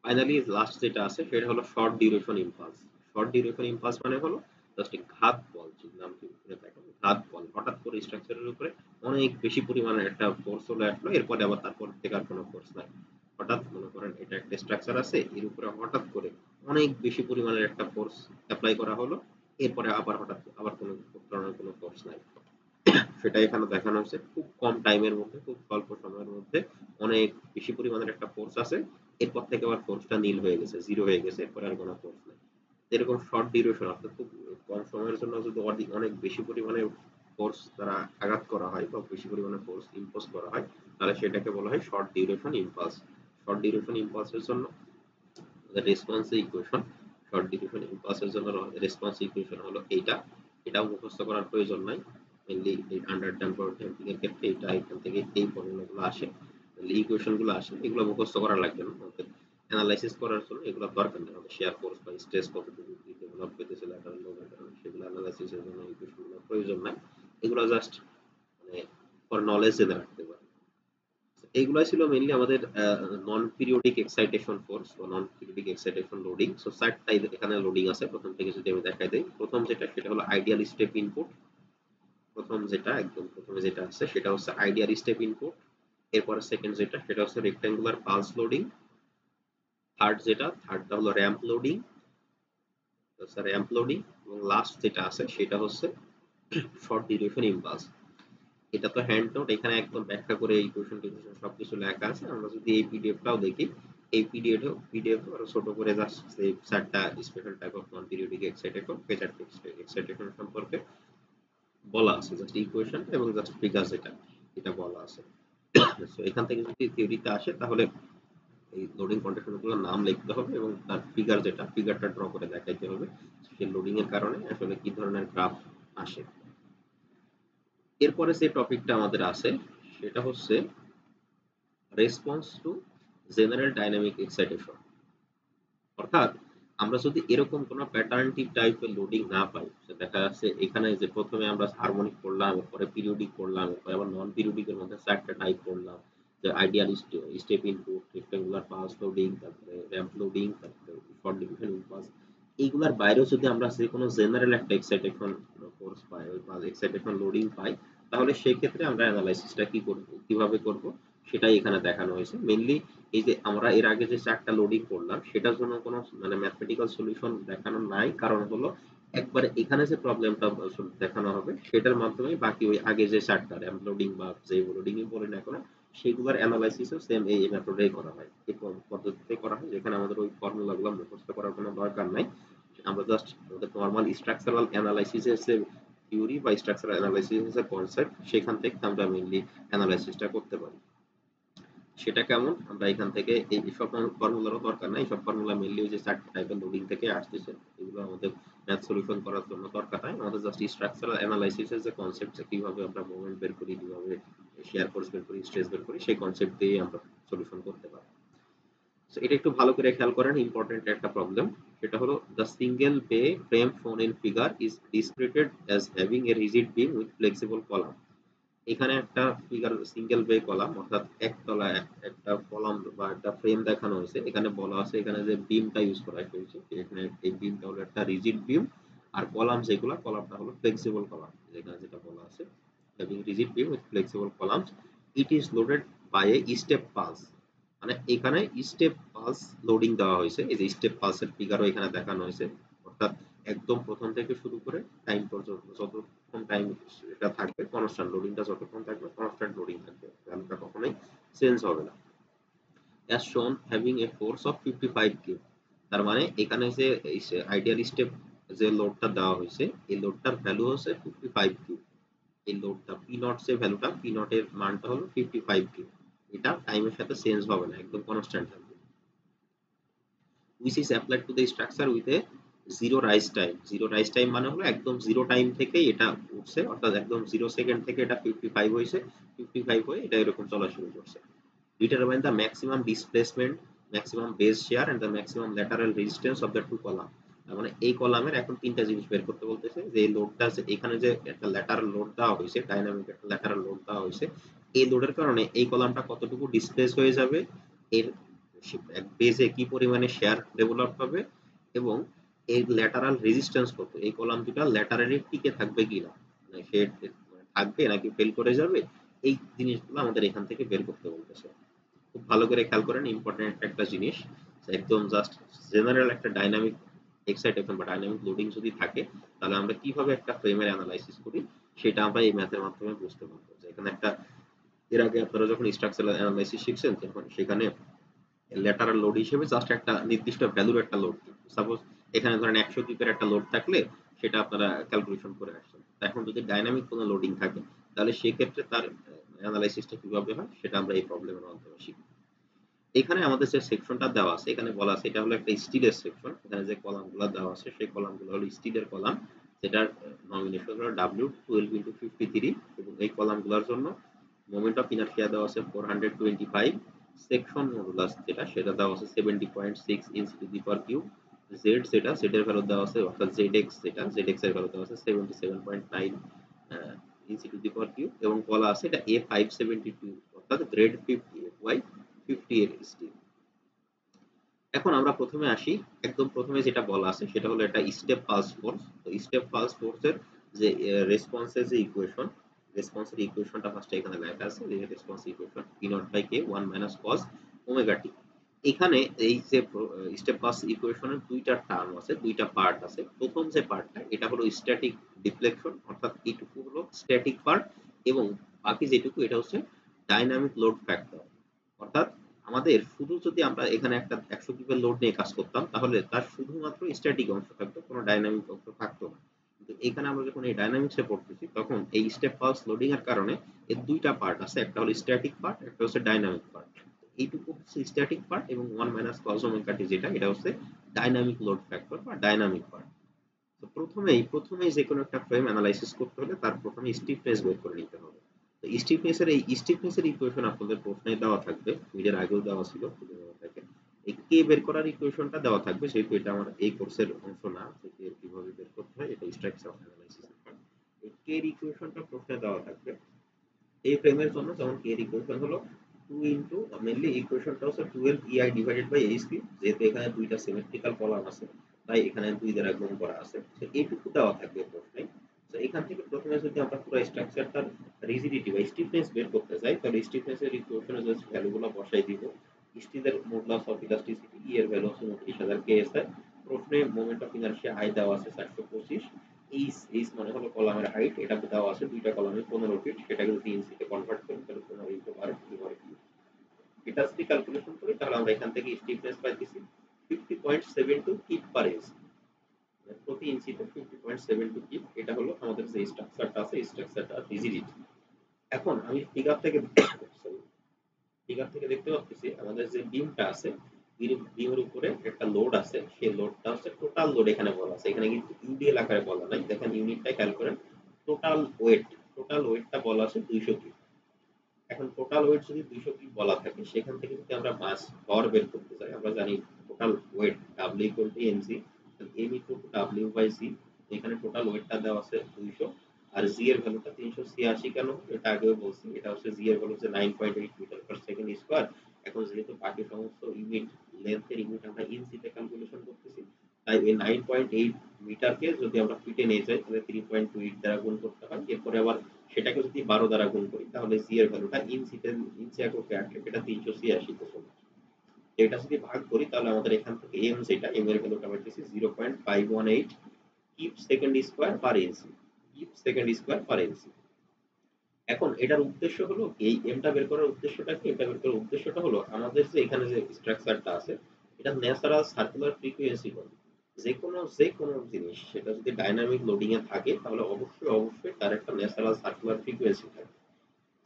ফাইনালি লাস্ট যেটা আছে সেটা হলো short duration impulse. Short duration impulse মানে হলো জাস্ট ঘাত বল, যে নামটি উপরে দেখেন ঘাত বল, হঠাৎ করে স্ট্রাকচারের উপরে অনেক বেশি পরিমাণে একটা ফোর্স চলে আসলো, এরপরে আবার তারপর থেকে আর কোনো ফোর্স নাই। হঠাৎ মনে করেন এটা একটা স্ট্রাকচার আছে, এর উপরে হঠাৎ করে অনেক বেশি পরিমাণের একটা ফোর্স অ্যাপ্লাই করা হলো, এরপরে আবার হঠাৎ আবার কোনো ধরনের কোনো ফোর্স নাই। সেটা এখানে দেখানো হয়েছে খুব কম টাইমের মধ্যে, খুব স্বল্প সময়ের মধ্যে অনেক বেশি পরিমাণের একটা ফোর্স আছে, এরপর থেকে আবার ফোর্সটা নীল হয়ে গেছে, জিরো হয়ে গেছে, এরপরে আর কোনো ফোর্স নেই। এরকম শর্ট ডিউরেশন অর্থাৎ খুব কম সময়ের জন্য যদি অনেক বেশি পরিমাণে ফোর্স দ্বারা আঘাত করা হয় বা বেশি পরিমাণে ফোর্স ইম্পোজ করা হয়, তাহলে সেটাকে বলা হয় short duration impulse. Short duration ইম্পালসের জন্য রেসপন্স ইকুয়েশন, শর্ট ডিউরেশন ইম্পালসের জন্য রেসপন্স ইকুয়েশন হলো এইটা। এটাও মুখস্থ করার প্রয়োজন নাই। মেইনলি এই আন্ডার ড্যাম্পিং এর ক্ষেত্রে এটা এখান থেকে এই ফর্মুলাগুলো আসে, ইকুয়েশন গুলো আসে, এগুলো মুখস্থ করা লাগবে না। আমাদের অ্যানালাইসিস করার জন্য এগুলো দরকার নেই। আমাদের শেয়ার ফোর্স বা স্ট্রেস কতটুকু ডেভেলপ করতেছে ল্যাটারাল লোডের কারণে সেগুলো অ্যানালাইসিসের জন্য ইকুয়েশন গুলো প্রয়োজন নাই। এগুলো জাস্ট মানে ফর নলেজ জেনে রাখতে পারে। এইগুলা ছিল মেইনলি আমাদের নন পিরিয়ডিক এক্সাইটেশন ফোর্স বা নন পিরিয়ডিক এক্সাইটেশন লোডিং। সো চারটা এখানে লোডিং আছে। প্রথম থেকে যদি আমি দেখাই দেই, প্রথম যেটা সেটা হলো আইডিয়াল স্টেপ ইনপুট। প্রথম যেটা একদম প্রথমে যেটা আছে সেটা হচ্ছে আইডিয়াল স্টেপ ইনপুট। এরপরে সেকেন্ড যেটা সেটা হচ্ছে রেক্ট্যাঙ্গুলার পালস লোডিং। থার্ডটা হলো র‍্যাম্প লোডিং, এবং লাস্ট যেটা আছে সেটা হচ্ছে শর্ট ডিউরেশন ইম্পালস। এটা তো হ্যান্ড নোট, এখানে একদম ব্যাখ্যা করে এই কোশ্চেন টিউশন সবকিছু লেখা আছে। আমরা যদি এই পিডিএফটাও দেখি, এই পিডিএফ আরো ছোট করে জাস্ট এই চারটা special type of non periodic excitation, phasor excitation সম্পর্কে বলা আছে, জাস্ট ইকুয়েশন এবং জাস্ট ফিগার যেটা এটা বলা আছে। সো এখান থেকে যদি থিওরিতে আসে তাহলে এই লোডিং কন্ডিশনগুলোর নাম লিখতে হবে এবং তার ফিগার যেটা ফিগারটা ড্র করে দেখাইতে হবে সেই লোডিং এর কারণে আসলে কি ধরনের গ্রাফ আসে। এরপরে যে টপিকটা আমাদের আছে সেটা হচ্ছে response to general dynamic excitation. অর্থাৎ আমরা যদি এরকম কোনো প্যাটার্ন টিপ টাইপের লোডিং না পাই, দেখা যাচ্ছে এখানে যে প্রথমে আমরা হারমোনিক করলাম, এরপরে পিরিয়ডিক করলাম, এরপরে আবার নন পিরিয়ডিকের মধ্যে চারটা টাইপ করলাম, যে ideal step input, rectangular pulse loading, তারপরে র‍্যাম্প লোডিং, তারপরে শর্ট ডিভিশন ইম্পালস। এইগুলার বাইরেও যদি আমরা যে কোনো জেনারেল একটা এক্সাইটেশন ফোর্স পাই বা এক্সাইটেশন লোডিং পাই, তাহলে সেই ক্ষেত্রে আমরা অ্যানালাইসিসটা কি করব, কিভাবে করব, সেটাই এখানে দেখানো হয়েছে। মেইনলি এই যে আমরা এর আগে যে চারটা লোডিং করলাম সেটার জন্য কোনো মানে ম্যাথমেটিক্যাল সলিউশন দেখানো নাই, কারণ হলো একবারে এখানে যে প্রবলেমটা দেখানো হবে সেটার মাধ্যমে বাকি ওই আগে যে চারটা র‍্যাম্প লোডিং বা যে লোডিংই বলি না কেন সেগুলোর অ্যানালাইসিসও সেম এই মেথডেই করা হয়, এই পদ্ধতিতে করা হয়, যেখানে আমাদের ওই ফর্মুলাগুলো মুখস্থ করার কোনো দরকার নাই। আমরা জাস্ট আমাদের নরমাল স্ট্রাকচারাল অ্যানালাইসিসের যে থিওরি বা স্ট্রাকচারাল অ্যানালাইসিসের যে কনসেপ্ট সেখান থেকে আমরা মেইনলি অ্যানালাইসিসটা করতে পারি। সেটা কেমন, আমরা এখান থেকে এই সব ফর্মুলারও দরকার নাই, সব ফর্মুলা মেইনলি ওই যে চারটি টাইপের লোডিং থেকে আসতেছে, এগুলো আমাদের ম্যাথ সলিউশন করার জন্য দরকার নাই। আমাদের জাস্ট স্ট্রাকচারাল অ্যানালাইসিসের যে কনসেপ্ট, কিভাবে আমরা মোমেন্ট বের করি, কিভাবে শেয়ার ফোর্স বের করি, স্ট্রেস বের করি, সেই কনসেপ্ট দিয়ে আমরা সলিউশন করতে পারি। সো এটা একটু ভালো করে খেয়াল করেন, ইম্পর্টেন্ট একটা প্রবলেম। সেটা হলো the single bay frame shown in figure is discretized as having a rigid beam with flexible column. এখানে একটা ফিগার সিঙ্গেল বে কলাম অর্থাৎ একতলা একটা কলাম বা একটা ফ্রেম দেখানো হয়েছে। এখানে বলা আছে এখানে যে বিমটা ইউজ করা হয়েছে এখানে এই বিমটা হলো একটা রিজিড বিম, আর কলাম যেগুলো কলামটা হলো ফ্লেক্সিবল কলাম। এখানে যেটা বলা আছে having rigid beam with flexible columns, it is loaded by a step pulse, মানে এখানে স্টেপ পালস লোডিং দেওয়া হয়েছে, এই যে স্টেপ পালসের ফিগারও এখানে দেখানো হয়েছে, অর্থাৎ একদম প্রথম থেকে শুরু করে টাইম পর্যন্ত যতক্ষণ টাইম এটা থাকবে কনস্ট্যান্ট লোডিংটা যতক্ষণ থাকবে কনস্ট্যান্ট লোডিং থাকবে, ভ্যালুটা কখনোই চেঞ্জ হবে না। as shown having a force of 55 Q, তার মানে এখানে যে আইডিয়াল স্টেপ যে লোডটা দেওয়া হয়েছে এই লোডটার ভ্যালু হচ্ছে 55 কিউ, এই লোডটা পি নট যে ভ্যালুটা পি নট এর মানটা হলো 55 কিউ, এটা টাইমের সাথে চেঞ্জ হবে না, একদম কনস্ট্যান্ট থাকবে। which is applied to the structure with a zero rise time, zero rise time মানে হলো একদম জিরো টাইম থেকে এটা উঠছে, অর্থাৎ একদম 0 সেকেন্ড থেকে এটা 55 হয়েছে, 55 হয়ে এটা এরকম চলা শুরু করছে। Determine the maximum displacement, maximum base shear and the maximum lateral resistance of the two column। তার মানে এই কলামের এখন তিনটা জিনিস বের করতে বলতেছে, যে এই লোডটা আছে এখানে যে একটা ল্যাটারাল লোড দেওয়া হয়েছে, ডাইনামিক একটা ল্যাটারাল লোড দেওয়া হয়েছে, এই লোডের কারণে এই কলামটা কতটুকু ডিসপ্লেস হয়ে যাবে, এর বেজে কি পরিমাণে শেয়ার ডেভেলপ হবে, এবং এই ল্যাটারাল রেজিস্ট্যান্স কত, এই কলাম দুটা ল্যাটারালি টিকে থাকবে কিনা, মানে সে থাকবে নাকি ফেল করে যাবে, এই জিনিসগুলো আমাদের এখান থেকে বের করতে বলতেছে। খুব ভালো করে খেয়াল করেন, ইম্পর্টেন্ট একটা জিনিস, একদম জাস্ট জেনারেল একটা ডাইনামিক এক্সাইটেশন বা ডাইনামিক লোডিং যদি থাকে তাহলে আমরা কিভাবে একটা ফ্রেমের অ্যানালাইসিস করি সেটা আমরা এই ম্যাথের মাধ্যমে বুঝতে পারবো। যে এখানে একটা, এর আগে আপনারা যখন স্ট্রাকচারাল অ্যানালাইসিস শিখছেন তখন সেখানে ল্যাটারাল লোড হিসেবে জাস্ট একটা নির্দিষ্ট ভ্যালুর একটা লোড, সাপোজ এখানে ধরেন 100 কিপের একটা লোড থাকলে সেটা আপনারা ক্যালকুলেশন করে আসছেন। এখন যদি ডাইনামিক কোনো লোডিং থাকে তাহলে সেক্ষেত্রে তার অ্যানালাইসিসটা কিভাবে হয় সেটা আমরা এই প্রবলেমের মাধ্যমে শিখব। এখানে আমাদের যে সেকশনটা দেওয়া আছে এখানে বলা আছে এটা হলো একটা স্টিলের সেকশন, এখানে যে কলামগুলো দেওয়া আছে সেই কলামগুলো হলো স্টিলের কলাম, যেটার নমিনেশন হলো W12 × 53, এবং এই কলামগুলোর জন্য মোমেন্ট অফ ইনারশিয়া দেওয়া আছে 425, সেকশন মডুলাস যেটা সেটা দেওয়া আছে 70.6 inch to the power cube, Z যেটা জেড এর ভ্যালু দেওয়া আছে, অর্থাৎ জেড এক্স এর ভ্যালু দেওয়া আছে 77.9 ইঞ্চি টু দি পাওয়ার কিউব, এবং বলা আছে এটা A572 অর্থাৎ গ্রেড 50 FY 50 এর স্টিল। এখন আমরা প্রথমে আসি, একদম প্রথমে যেটা বলা আছে সেটা হলো এটা স্টেপ পালস ফোর্স। তো স্টেপ পালস ফোর্সের যে রেসপন্সের যে ইকুয়েশন, রেসপন্সের ইকুয়েশনটা ফার্স্টে এখানে লেখা আছে, যে response equation P0/K 1 - cos omega t. এখানে এই যে স্টেপ পালস ইকুয়েশনের দুইটা টার্ম আছে, দুইটা পার্ট আছে। প্রথম যে পার্টটা এটা হলো স্ট্যাটিক ডিফ্লেকশন, অর্থাৎ এইটুকু হলো স্ট্যাটিক পার্ট, এবং বাকি যেটুকু এটা হচ্ছে ডাইনামিক লোড ফ্যাক্টর, অর্থাৎ আমাদের শুধু যদি আমরা এখানে একটা 100 কিপের লোড নিয়ে কাজ করতাম তাহলে তার শুধুমাত্র স্ট্যাটিক অংশ থাকতো, কোনো ডাইনামিক অংশ থাকতো না। কিন্তু এখানে আমরা যখন এই ডাইনামিক্সে পড়তেছি তখন এই স্টেপ পালস লোডিং এর কারণে এর দুইটা পার্ট আছে, একটা হলো স্ট্যাটিক পার্ট, একটা হচ্ছে ডাইনামিক পার্ট। এইটুকু হচ্ছে স্ট্যাটিক পার্ট, এবং 1 - cos ওমেগা টি যেটা এটা হচ্ছে ডাইনামিক লোড ফ্যাক্টর বা ডাইনামিক পার্ট। তো প্রথমেই যে কোনো একটা ফ্রেম অ্যানালাইসিস করতে হলে তার প্রথমে স্টিফনেস বের করে নিতে হবে। তো স্টিফনেসের ইকুয়েশন আপনাদের প্রশ্নে দেওয়া থাকবে, মিডের আগেও দেওয়া ছিল, এই কে বের করার ইকুয়েশনটা দেওয়া থাকবে, যেহেতু এটা আমার এই কোর্সের অংশ না, যে কে কিভাবে বের করতে হয় এটা স্ট্রাকচার অ্যানালাইসিস এর পার্ট। এই কে এর ইকুয়েশনটা প্রশ্নে দেওয়া থাকবে। এই ফ্রেমের জন্য যেমন কে এর ইকুয়েশন হলো 2 ইনটু, মেইনলি ইকুয়েশনটা হচ্ছে 12 EI divided by H cube, যেহেতু এখানে দুইটা সিমেট্রিক্যাল কলাম আছে তাই এখানে 2 দ্বারা গুণ করা আছে। তো এইটুকু দেওয়া থাকবে প্রশ্নে। তো এখান থেকে প্রথমে যদি আমরা পুরো স্ট্রাকচারটার রিজিডিটি বা স্টিফনেস বের করতে চাই তাহলে স্টিফনেসের ইকুয়েশনে জাস্ট ভ্যালুগুলো বসাই দিব। স্টিলের মডুলাস অফ ইলাস্টিসিটি ই এর ভ্যালু হচ্ছে 29,000 কেএসআই। প্রশ্নে মোমেন্ট অফ ইনারশিয়া আই দেওয়া আছে 425, এইচ মানে হলো কলামের হাইট, এটা দেওয়া আছে দুইটা কলামে 15 ফিট, সেটা যদি ইঞ্চিতে কনভার্ট করি তাহলে 15 ইনটু 12 কিউ। এটা যদি ক্যালকুলেশন করি তাহলে আমরা এখান থেকে স্টিফনেস পাইতেছি 50.72 কিপ পার ইঞ্চ, প্রতি ইঞ্চিতে 50.72 কিপ। এটা হলো আমাদের যে স্ট্রাকচারটা আছে স্ট্রাকচারটা রিজিডিটি। এখন আমি ফিগার থেকে দেখতে পাচ্ছি আমাদের যে বিমটা আছে, বিমের উপরে একটা লোড আছে, সেই লোডটা হচ্ছে টোটাল লোড এখানে বলা আছে, এখানে কিন্তু ইউডিএল আকারে বলা নাই, দেখেন ইউনিটটা খেয়াল করেন, টোটাল ওয়েট, টোটাল ওয়েটটা বলা আছে 200 কিলো। এখন টোটাল ওয়েট যদি 200 কিলো বলা থাকে সেখান থেকে যদি আমরা মাস ভর বের করতে চাই, আমরা জানি total wait W = mc, m = W/c, এখানে টোটাল ওয়েটটা দেওয়া আছে 200, আর জি এর ভ্যালুটা 386 কেন, এটা আগেও বলছি, এটা হচ্ছে জি এর ভ্যালু হচ্ছে 9.8 মিটার পার সেকেন্ড স্কয়ার। এখন যেহেতু বাকি সমস্ত ইউনিট লেন্থের ইউনিট আমরা ইঞ্চিতে ক্যালকুলেশন করতেছি তাই এই 9.8 মিটারকে যদি আমরা ফিটে নিয়ে যাই তাহলে 3.28 দ্বারা গুণ করতে হয়। এরপরে আবার সেটাকে যদি 12 দ্বারা গুণ করি তাহলে সি এর ভ্যালুটা ইঞ্চি এককে আসলে সেটা 386 তে চলে আসে। এটা যদি ভাগ করি তাহলে আমাদের এখান থেকে এম যেটা এম এর ভ্যালুটা পাইতেছি 0.518 কিপ সেকেন্ড স্কয়ার পার ইঞ্চি। কিপ সেকেন্ড স্কয়ার পার ইঞ্চি। এখন এটার উদ্দেশ্য হলো এই এমটা বের করার উদ্দেশ্যটা কি? এটা বের করার উদ্দেশ্যটা হলো আমাদের যে এখানে যে স্ট্রাকচারটা আছে এটা ন্যাচারাল সার্কুলার ফ্রিকোয়েন্সি বলে। যে কোনো জিনিস সেটা যদি ডাইনামিক লোডিং এ থাকে তাহলে অবশ্যই তার একটা ন্যাচারাল সার্কুলার ফ্রিকোয়েন্সি থাকে।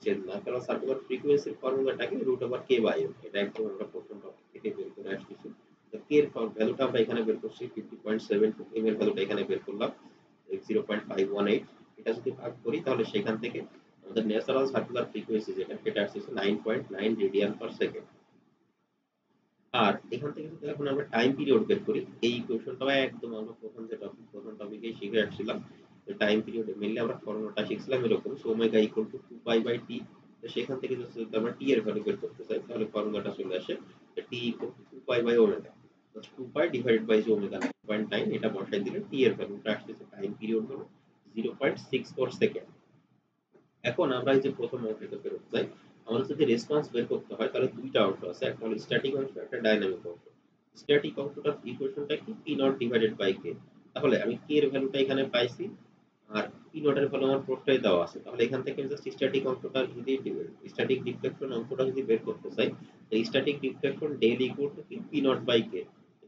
যে ন্যাচারাল সার্কুলার ফ্রিকোয়েন্সির ফর্মুলাটাকে √k/m, এটা একদম আমরা প্রথম টপিক থেকে বের করে আসতেছি। তো k এর ভ্যালুটা আমরা এখানে বের করছি 50.72, m এর ভ্যালুটা এখানে বের করলাম 0.518। এটা যদি ভাগ করি তাহলে সেখান থেকে আমাদের ন্যাচারাল সার্কুলার ফ্রিকোয়েন্সি যেটা সেটা আসছে 9.9 রেডিয়ান পার সেকেন্ড। আর এখান থেকে যদি এখন আমরা টাইম পিরিয়ড বের করি, এই ইকুয়েশনটা একদম আমরা প্রথম টপিকে শিখে আসছিলাম। টাইম পিরিয়ড মেইনলি আমরা ফর্মুলাটা শিখছিলাম এরকম, so omega equal to 2π/t। তো সেখান থেকে যদি আমরা টি এর ভ্যালু বের করতে চাই তাহলে ফর্মুলাটা চলে আসে T equal to 2π/ওমেগা। 2π divided by যে ওমেগা 9.9 এটা বসাই দিলে টি এর ভ্যালুটা আসছে, টাইম পিরিয়ড হলো 0.64 সেকেন্ড। এখন আমরা এই যে প্রথম অংশটা ফেরত যাই, আমাদের যদি রেসপন্স বের করতে হয় তাহলে দুইটা অংশ আছে, একটা হলো স্ট্যাটিক অংশ, একটা ডাইনামিক অংশ। স্ট্যাটিক অংশটার ইকুয়েশনটা কি? পি নট ডিভাইডেড বাই কে। তাহলে আমি কে এর ভ্যালুটা এখানে পাইছি আর পি নট এর ভ্যালু আমার প্রশ্নই দেওয়া আছে। তাহলে এখান থেকে জাস্ট স্ট্যাটিক অংশটা যদি স্ট্যাটিক ডিফ্লেকশন অংশটা যদি বের করতে চাই, এই static deflection del equal to কি? P naught by K.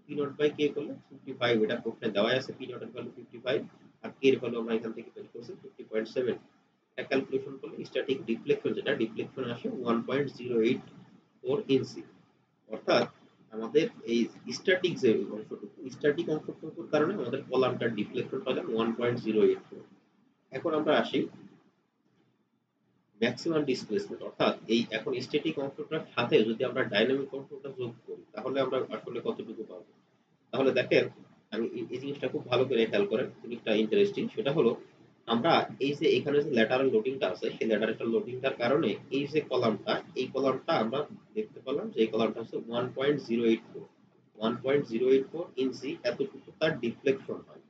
P naught by K করলে 55, এটা প্রশ্নে দেওয়া আছে পি নট এর ভ্যালু 55 আর কে এর ভ্যালু আমরা এখান থেকে বের করছি 50.7। ক্যালকুলেশন করলে স্ট্যাটিক ডিফ্লেকশন যেটা ডিফ্লেকশন আসে 1.084 ইঞ্চি। অর্থাৎ আমাদের এই স্ট্যাটিক অংশটুকুর কারণে আমাদের কলামটার ডিফ্লেকশন পাইলাম 1.084। এখন আমরা আসি ম্যাক্সিমাম ডিসপ্লেসমেন্ট, অর্থাৎ এই এখন স্ট্যাটিক অংশটার সাথে যদি আমরা ডাইনামিক অংশটা যোগ করি তাহলে আমরা আসলে কতটুকু পাবো। তাহলে দেখেন, আমি এই জিনিসটা খুব ভালো করে খেয়াল করেন, জিনিসটা ইন্টারেস্টিং। সেটা হলো আমরা এই যে এখানে যে ল্যাটারাল লোডিংটা আছে সেই ল্যাটারাল লোডিংটার কারণে এই যে কলামটা, এই কলামটা আমরা দেখতে পেলাম যে এই কলামটা হচ্ছে 1.084 ইঞ্চি এতটুকু তার ডিফ্লেকশন হয়।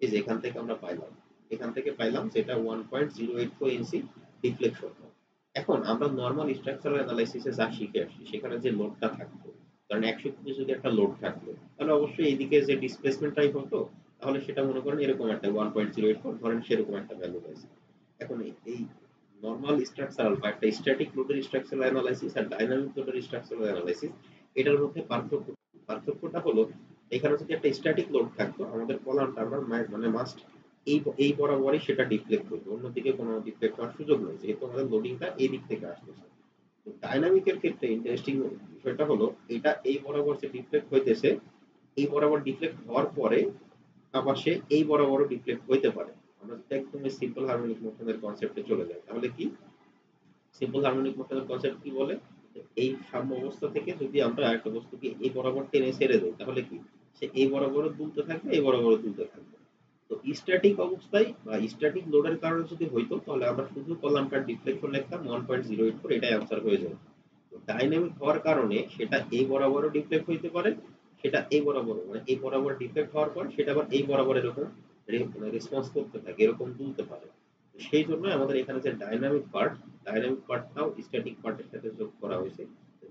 এই যে এখান থেকে আমরা পাইলাম, এখান থেকে পাইলাম যেটা 1.084 ইঞ্চি ডিফ্লেকশন হয়। এখন আমরা নরমাল স্ট্রাকচারাল অ্যানালাইসিসে যা শিখে আসছি সেখানে যে লোডটা থাকতো, কারণ 100 কেজি যদি একটা লোড থাকতো তাহলে অবশ্যই এইদিকে যে ডিসপ্লেসমেন্টটাই হতো তাহলে সেটা মনে করেন এরকম একটা 1.084 ধরেন সেরকম একটা ভ্যালু পাইছে। এখন এই নরমাল স্ট্রাকচারাল বা একটা স্ট্যাটিক লোডের স্ট্রাকচারাল অ্যানালাইসিস আর ডাইনামিক লোডের স্ট্রাকচারাল অ্যানালাইসিস, এটার মধ্যে পার্থক্যটা হলো এখানে যদি একটা স্ট্যাটিক লোড থাকতো আমাদের কলামটা আমরা মানে মাস্ট এই বরাবরই সেটা ডিফ্লেক্ট করবে, অন্যদিকে কোনো ডিফ্লেক্ট হওয়ার সুযোগ নেই যেহেতু আমাদের লোডিংটা এই দিক থেকে আসতেছে। ডাইনামিকের ক্ষেত্রে ইন্টারেস্টিং বিষয়টা হলো এটা এই বরাবর যে ডিফ্লেক্ট হইতেছে, এই বরাবর ডিফ্লেক্ট হওয়ার পরে আবার সে এই বরাবরও ডিফ্লেক্ট হইতে পারে। আমরা যদি একদম সিম্পল হারমোনিক মোশনের কনসেপ্টে চলে যাই তাহলে কি সিম্পল হারমোনিক মোশনের কনসেপ্ট কি বলে, এই সাম্য অবস্থা থেকে যদি আমরা একটা বস্তুকে এই বরাবর টেনে ছেড়ে দেই তাহলে কি সে এই বরাবরও দুলতে থাকবে, এই বরাবরও দুলতে থাকবে। তো স্ট্যাটিক অবস্থায় বা স্ট্যাটিক লোডের কারণে যদি হইতো তাহলে আমরা শুধু কলামটার ডিফ্লেকশন লিখতাম 1.084, এটাই आंसर হয়ে যাবে। তো ডাইনামিক হওয়ার কারণে সেটা এই বরাবরও ডিফ্লেক্ট হইতে পারে, সেটা এই বরাবরও, মানে এই বরাবর ডিফ্লেক্ট হওয়ার পর সেটা আবার এই বরাবর এরকম রেসপন্স করতে থাকে, এরকম দুলতে পারে। সেই জন্য আমাদের এখানে যে ডাইনামিক পার্টটাও স্ট্যাটিক পার্টের সাথে যোগ করা হয়েছে।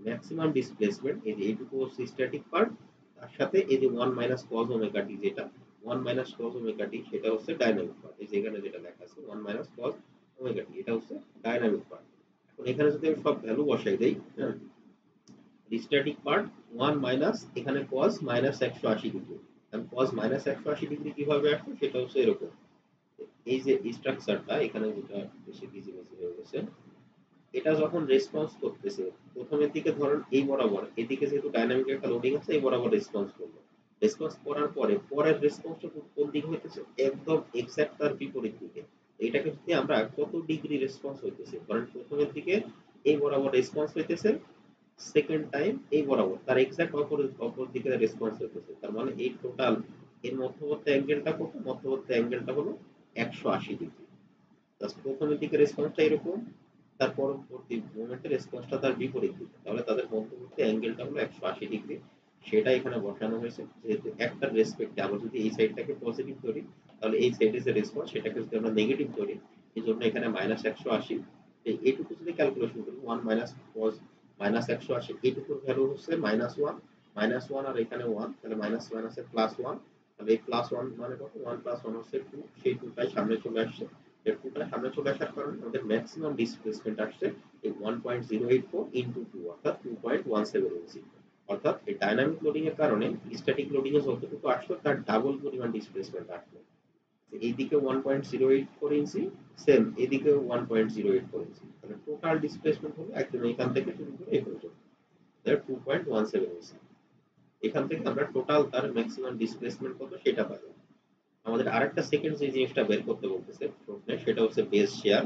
ম্যাক্সিমাম ডিসপ্লেসমেন্ট এই যে এইটুকু হচ্ছে স্ট্যাটিক পার্ট, তার সাথে এই যে 1 মাইনাস cos ওমেগা টি, যেটা 1 মাইনাস cos ওমেগা টি সেটা হচ্ছে ডাইনামিক পার্ট। এই যে এখানে যেটা লেখা আছে 1 মাইনাস cos ওমেগা টি এটা হচ্ছে ডাইনামিক পার্ট। এখন এখানে যদি আমি সব ভ্যালু বসাই দেই, হ্যাঁ, স্ট্যাটিক পার্ট 1 মাইনাস এখানে cos মাইনাস 180 ডিগ্রি। এখন cos মাইনাস 180 ডিগ্রি কিভাবে আসবে সেটা হচ্ছে এরকম, এই যে স্ট্রাকচারটা এখানে যেটা বেশি ভিজিবিলিটি হয়ে গেছে, এটা যখন রেসপন্স করতেছে প্রথমের দিকে ধরেন এই বরাবর, এদিকে যেহেতু ডাইনামিক একটা লোডিং আছে এই বরাবর রেসপন্স করলো, রেসপন্স করার পরে পরের রেসপন্সটা কোন দিকে হইতেছে, একদম এক্সাক্ট তার বিপরীত দিকে। এটাকে যদি আমরা কত ডিগ্রি রেসপন্স হইতেছে, ধরেন প্রথমের দিকে এই বরাবর রেসপন্স হইতেছে, সেকেন্ড টাইম এই বরাবর তার এক্সাক্ট অপর দিকে রেসপন্স হইতেছে, তার মানে এই টোটাল এর মধ্যবর্তী অ্যাঙ্গেলটা কত, মধ্যবর্তী অ্যাঙ্গেলটা হলো 180 ডিগ্রি। জাস্ট প্রথমের দিকে রেসপন্সটা এরকম, তার পরবর্তী মোমেন্টে রেসপন্সটা তার বিপরীত দিকে, তাহলে তাদের মধ্যবর্তী অ্যাঙ্গেলটা হলো 180 ডিগ্রি। সেটা এখানে বসানো হয়েছে। যেহেতু একটা রেসপেক্টে আমরা যদি এই সাইডটাকে পজিটিভ ধরি, তাহলে এই সাইডে যে রেসপন্স সেটাকে যদি আমরা নেগেটিভ ধরি, এই জন্য এখানে -180। এইটুকু যদি ক্যালকুলেশন করি 1 মাইনাস কস -180, এইটুকুর ভ্যালু হচ্ছে -1, -1 আর এখানে 1, তাহলে মাইনাস মাইনাসে +1, তাহলে এই +1 মানে কত? 1 + 1 হচ্ছে 2, সেই 2টাই সামনে চলে আসছে। এই 2টা সামনে চলে আসার কারণে আমাদের ম্যাক্সিমাম ডিসপ্লেসমেন্ট আসছে এই 1.084 ইনটু 2 অর্থাৎ 2.17 ইঞ্চি। অর্থাৎ এই ডাইনামিক লোডিং এর কারণে স্ট্যাটিক লোডিং এ যতটুকু আসলো তার ডাবল পরিমাণ ডিসপ্লেসমেন্ট আসলো। এইদিকে 1.084 ইঞ্চি, সেম এদিকে 1.084 ইঞ্চি, তাহলে টোটাল ডিসপ্লেসমেন্ট হলো একদম এখান থেকে শুরু করে এই পর্যন্ত 2.17 ইঞ্চি। এখান থেকে আমরা টোটাল তার ম্যাক্সিমাম ডিসপ্লেসমেন্ট কত সেটা পাবো। আমাদের আরেকটা সেকেন্ড যে জিনিসটা বের করতে বলতেছে প্রশ্নে, সেটা হচ্ছে বেস শেয়ার।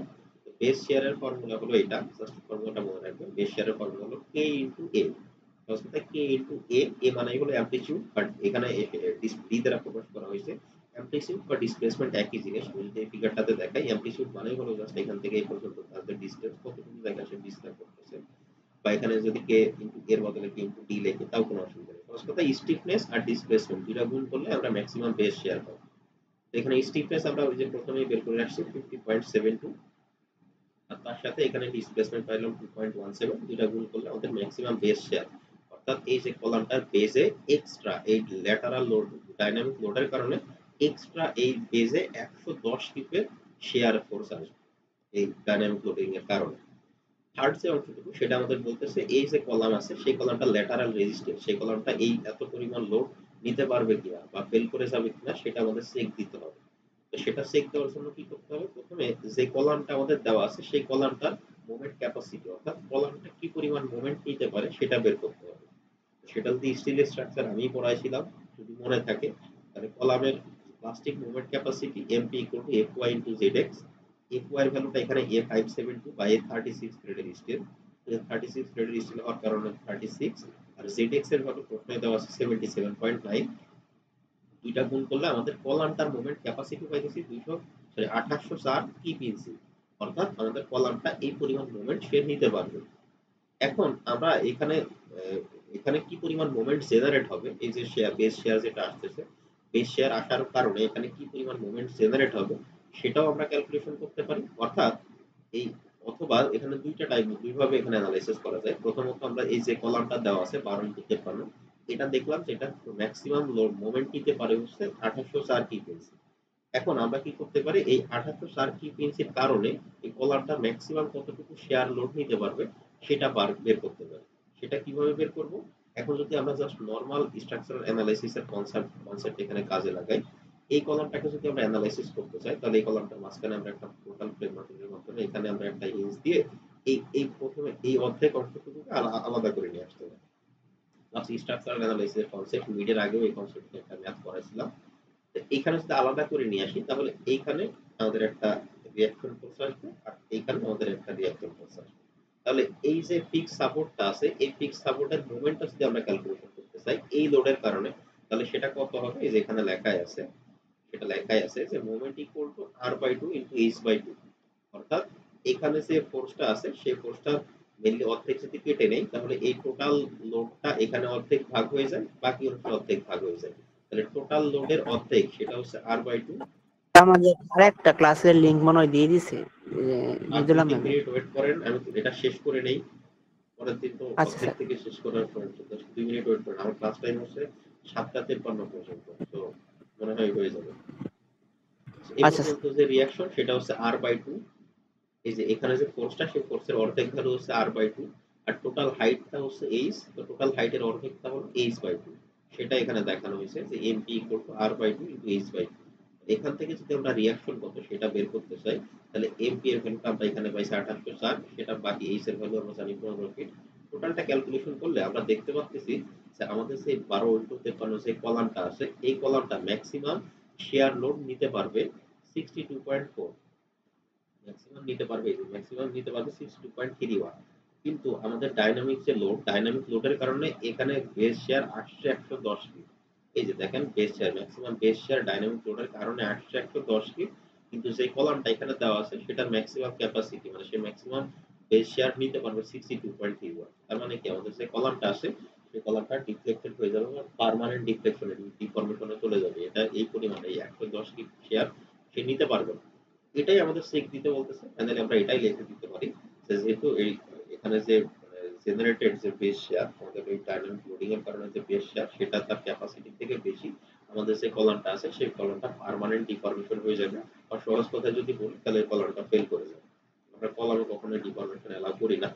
বেস শেয়ারের ফর্মুলা হলো এটা, জাস্ট ফর্মুলাটা মনে রাখবেন। বেস শেয়ারের ফর্মুলা হলো K ইনটু A। অর্থাৎ K ইনটু A, A মানে হলো অ্যামপ্লিটিউড, বাট এখানে ডি দ্বারা প্রকাশ করা হয়েছে। অ্যামপ্লিটিউড বা ডিসপ্লেসমেন্ট একই জিনিস। আমি যদি এই ফিগারটাতে দেখাই, অ্যামপ্লিটিউড মানে হলো জাস্ট এখান থেকে এই পর্যন্ত তাদের ডিসটেন্স কতটুকু জায়গা সে বিস্তার করতেছে। বা এখানে যদি K ইনটু এর বদলে K ইনটু D লিখি তাও কোনো অসুবিধা নেই। ফার্স্ট কথা, স্টিফনেস আর ডিসপ্লেসমেন্ট দুইটা গুণ করলে আমরা ম্যাক্সিমাম বেস শেয়ার পাবো। এখানে স্টিফনেস আমরা ওই যে প্রথমেই বের করে আসছি 50.72, আর তার সাথে এখানে ডিসপ্লেসমেন্ট পাইলাম 2.17, দুইটা গুণ করলে আমাদের ম্যাক্সিমাম বেস শেয়ার। অর্থাৎ এই যে কলামটার বেজে এক্সট্রা এই ল্যাটারাল লোড ডাইনামিক লোডের কারণে এক্সট্রা এই বেজে 110 কিপের শেয়ার ফোর্স আসবে এই ডাইনামিক লোডিং এর কারণে। থার্ড যে অংশটুকু সেটা আমাদের বলতেছে এই যে কলাম আছে সেই কলামটা ল্যাটারাল রেজিস্ট্যান্স, সেই কলামটা এই এত পরিমাণ লোড নিতে পারবে কিনা বা ফেল করে যাবে কিনা সেটা আমাদের চেক দিতে হবে। তো সেটা চেক দেওয়ার জন্য কি করতে হবে? প্রথমে যে কলামটা আমাদের দেওয়া আছে সেই কলামটার মোমেন্ট ক্যাপাসিটি, অর্থাৎ কলামটা কি পরিমাণ মোমেন্ট নিতে পারে সেটা বের করতে হবে। সেটা যদি স্টিলের স্ট্রাকচার আমি পড়াইছিলাম যদি মনে থাকে, তাহলে কলামের plastic moment capacity MP equal to F Y into Z X. F Y এর ভ্যালুটা এখানে A572 বা A36 গ্রেডের স্টিল। A36 গ্রেডের স্টিল হওয়ার কারণে 36, আর জেড এক্স এর ভ্যালু প্রথমে দেওয়া আছে 77.9। দুইটা গুণ করলে আমাদের কলামটার মোমেন্ট ক্যাপাসিটি পাইতেছি 2804 কিপিএনসি। অর্থাৎ আমাদের কলামটা এই পরিমাণ মোমেন্ট সে নিতে পারবে। এখন আমরা এখানে এখানে কি পরিমাণ মোমেন্ট জেনারেট হবে, এই যে শেয়ার বেস শেয়ার যেটা আসতেছে, বেস শেয়ার আসার কারণে এখানে কি পরিমাণ মোমেন্ট জেনারেট হবে সেটাও আমরা ক্যালকুলেশন করতে পারি। অর্থাৎ এই অথবা এখানে দুইটা টাইপ দুইভাবে এখানে অ্যানালাইসিস করা যায়। প্রথমত আমরা এই যে কলামটা দেওয়া আছে 12 ইনটু 53, এটা দেখলাম যে এটা ম্যাক্সিমাম লোড মোমেন্ট নিতে পারে হচ্ছে 2804 কিপিএনসি। এখন আমরা কি করতে পারি, এই 2804 কিপিএনসির কারণে এই কলামটা ম্যাক্সিমাম কতটুকু শেয়ার লোড নিতে পারবে সেটা বের করতে পারি। সেটা কিভাবে বের করব? এখন যদি আমরা জাস্ট নরমাল স্ট্রাকচারাল অ্যানালাইসিস এর কনসেপ্ট এখানে কাজে লাগাই, এই কলামটাকে যদি আমরা অ্যানালাইসিস করতে চাই, তাহলে এই কলামটার মাঝখানে আমরা একটা টোটাল প্লেন মার্কেটের মাধ্যমে এখানে আমরা একটা হিঞ্জ দিয়ে এই প্রথমে এই অর্ধেক অংশটুকুকে আলাদা করে নিয়ে আসতে হবে। প্লাস স্ট্রাকচারাল অ্যানালাইসিস এর কনসেপ্ট মিডের আগেও এই কনসেপ্ট একটা ম্যাথ করাইছিলাম। এইখানে যদি আলাদা করে নিয়ে আসি, তাহলে এইখানে আমাদের একটা রিঅ্যাকশন ফোর্স আসবে আর এইখানে আমাদের একটা রিঅ্যাকশন ফোর্স আসবে। তাহলে এই যে ফিক্স সাপোর্টটা আছে, এই ফিক্স সাপোর্টের মোমেন্টটা যদি আমরা ক্যালকুলেশন করতে চাই এই লোডের কারণে, তাহলে সেটা কত হবে? এই যে এখানে লেখাই আছে, সেটা লেখাই আছে যে moment equal to r/2 into h/2। অর্থাৎ এখানে যে ফোর্সটা আছে সেই ফোর্সটা মেইনলি অর্ধেক যদি কেটে নেই, তাহলে এই টোটাল লোডটা এখানে অর্ধেক ভাগ হয়ে যায়, বাকি অংশ অর্ধেক ভাগ হয়ে যায়। তাহলে টোটাল লোডের অর্ধেক সেটা হচ্ছে r/2। আমাদের আরেকটা ক্লাসের লিংক মনে হয় দিয়ে দিছে আর দুই মৃদুলা তিন ম্যামে। মিনিট ওয়েট করেন, আমি এটা শেষ করে নেই। পরের দিন তো আচ্ছা অর্ধেক স্যার। থেকে শেষ করার পর 2 মিনিট ওয়েট করেন। আমার ক্লাস টাইম হচ্ছে 7:53 পর্যন্ত, তো মনে হয় হয়ে যাবে। এই আচ্ছা স্যার। পর্যন্ত যে রিঅ্যাকশন সেটা হচ্ছে r/2। এই যে এখানে যে ফোর্সটা সেই ফোর্সের অর্ধেক ভ্যালু হচ্ছে r/2, আর টোটাল হাইটটা হচ্ছে h, তো টোটাল হাইটের অর্ধেকটা হলো h/2। সেটা এখানে দেখানো হয়েছে যে mp r/2 h/2। এখান থেকে যদি আমরা রিঅ্যাকশন কত সেটা বের করতে চাই, তাহলে mp এর ভ্যালুটা আমরা এখানে পাইছি 2804, সেটা বাকি h এর ভ্যালু আমরা জানি 15 ফিট। টোটালটা ক্যালকুলেশন করলে আমরা দেখতে পাচ্ছি যে আমাদের যে 12 ইনটু 53 যে কলামটা আছে এই কলামটা ম্যাক্সিমাম শেয়ার লোড নিতে পারবে 62.4। ম্যাক্সিমাম নিতে পারবে, ম্যাক্সিমাম নিতে পারবে 62.31। কিন্তু আমাদের ডাইনামিক যে লোড, ডাইনামিক লোডের কারণে এখানে বেস শেয়ার আসছে 110 ফিট। এই যে দেখেন base share, maximum base share dynamic লোডের কারণে আসছে 110 ফিট। কিন্তু যে কলামটা এখানে দেওয়া আছে সেটার ম্যাক্সিমাম ক্যাপাসিটি মানে সে ম্যাক্সিমাম বেস শেয়ার নিতে পারবে 62.31। তার মানে কি আমাদের যে কলামটা আছে সেই কলামটা ডিফ্লেক্টেড হয়ে যাবে বা পার্মানেন্ট ডিফ্লেকশনে ডিফরমেশনে চলে যাবে। এটা এই পরিমাণে এই 110 টি শেয়ার সে নিতে পারবে না। এটাই আমাদের চেক দিতে বলতেছে। ফাইনালি আমরা এটাই লিখে দিতে পারি যে যেহেতু এই এখানে যে জেনারেটেড যে বেস শেয়ার আমাদের এই ডাইনামিক লোডিং এর কারণে যে বেস শেয়ার সেটা তার ক্যাপাসিটি থেকে বেশি, আমাদের যে কলামটা আছে সেই কলামটা পার্মানেন্ট ডিফরমেশন হয়ে যাবে। আর সহজ কথায় যদি বলি তাহলে এই কলামটা ফেল করে যাবে। আমরা কলামে কখনোই ডিফরমেশন এলাও করি না।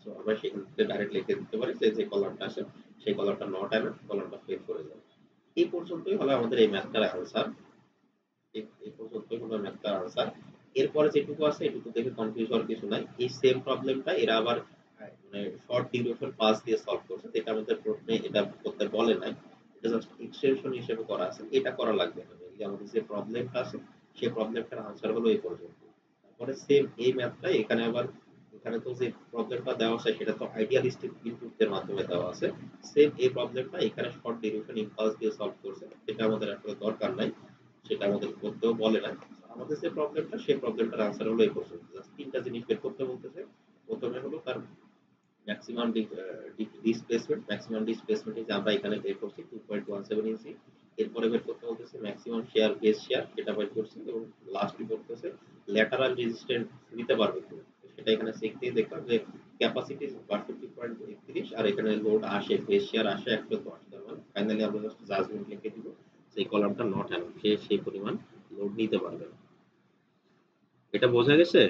সো আমরা সেখান থেকে ডাইরেক্ট লিখে দিতে পারি যে যে কলামটা আছে সেই কলামটা নট অ্যামেড, কলামটা ফেল করে যাবে। এই পর্যন্তই হলো আমাদের এই ম্যাথটার আনসার। এই পর্যন্তই হলো ম্যাথটার আনসার। এরপরে যেটুকু আছে এটুকু দেখে কনফিউজ হওয়ার কিছু নাই। এই সেম প্রবলেমটা এরা আবার মানে শর্ট ডিউরেশন পাস দিয়ে সলভ করছে, যেটা আমাদের প্রশ্নে এটা করতে বলে নাই। এটা জাস্ট এক্সটেনশন হিসেবে করা আছে, এটা করা লাগবে না। মেইনলি আমাদের যে প্রবলেমটা আছে সেই প্রবলেমটার আনসার হলো এই পর্যন্ত। তারপরে সেম এই ম্যাথটা এখানে আবার, এখানে তো যে প্রবলেমটা দেওয়া আছে সেটা তো আইডিয়ালিস্টিক ইনপুটের মাধ্যমে দেওয়া আছে। সেম এই প্রবলেমটা এখানে শর্ট ডিউরেশন ইম্পালস দিয়ে সলভ করছে, এটা আমাদের আসলে দরকার নাই, সেটা আমাদের করতেও বলে না। আমাদের যে প্রবলেমটা সেই প্রবলেমটার আনসার হলো এই পর্যন্ত। জাস্ট তিনটা জিনিস বের করতে বলতেছে। প্রথমে হলো তার ম্যাক্সিমাম ডিসপ্লেসমেন্ট, ম্যাক্সিমাম ডিসপ্লেসমেন্ট যে আমরা এখানে বের করছি 2.17 ইঞ্চি। এরপরে বের করতে বলতেছে ম্যাক্সিমাম শেয়ার বেস শেয়ার, সেটা বের করছি। এবং লাস্টলি বলতেছে ল্যাটারাল রেজিস্ট্যান্স দিতে পারবে কিনা, সেটা এখানে চেক দিয়ে দেখলাম যে ক্যাপাসিটি 62.31 আর এখানে লোড আসে বেস শেয়ার আসে 110। তার মানে ফাইনালি আমরা জাস্ট জাজমেন্ট লিখে দিব সেই কলামটা নট অ্যালাউড, সে সেই পরিমাণ লোড নিতে পারবে না। এটা বোঝা গেছে?